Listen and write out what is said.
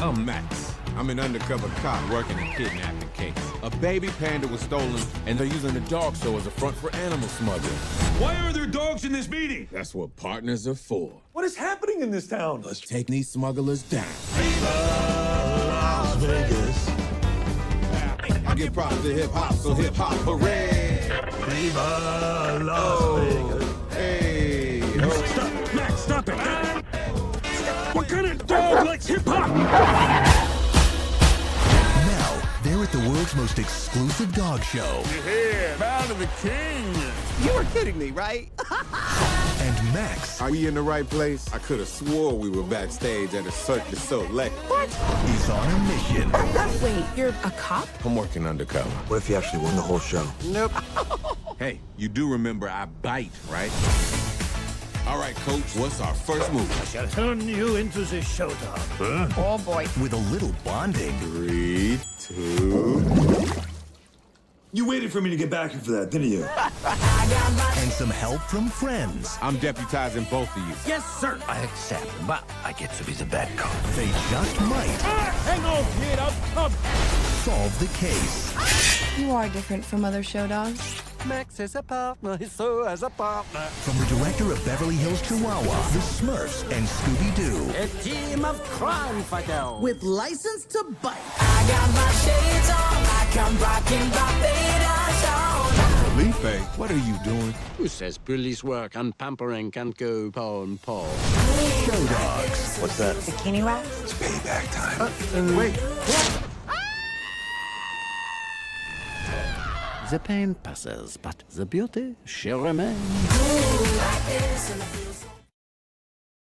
I'm Max. I'm an undercover cop working a kidnapping case. A baby panda was stolen, and they're using the dog show as a front for animal smuggling. Why are there dogs in this meeting? That's what partners are for. What is happening in this town? Let's take these smugglers down. Las Vegas. I give props to hip-hop, so hip-hop hooray! Viva Las Vegas. Hey! Oh. Stop! Max, stop it! What kind of dog likes hip-hop? Now, they're at the world's most exclusive dog show. Yeah, bow to the king! You were kidding me, right? And Max, Are we in the right place? I could have swore we were backstage at a Cirque du Soleil. What? he's on a mission. Wait, you're a cop? I'm working undercover. What if you actually won the whole show? Nope. Hey, you do remember I bite, right? All right, coach, what's our first move? Shall turn you into the show dog. Huh? Oh boy. With a little bonding. 3, 2... You waited for me to get back here for that, didn't you? And some help from friends. I'm deputizing both of you. Yes, sir. I accept, but I get to be the bad cop. They just might Hang on, kid, I'll come. solve the case. You are different from other show dogs. Max is a partner, so as a partner. From the director of Beverly Hills Chihuahua, The Smurfs, and Scooby-Doo. A team of crime fighters. With license to bite. I got my shades on, I come rocking Barbados on. Felipe, what are you doing? Who says police work and pampering can't go paw and paw? Show dogs. What's that? Bikini wax? It's payback time. Wait. The pain passes, but the beauty, she remains. Like this in the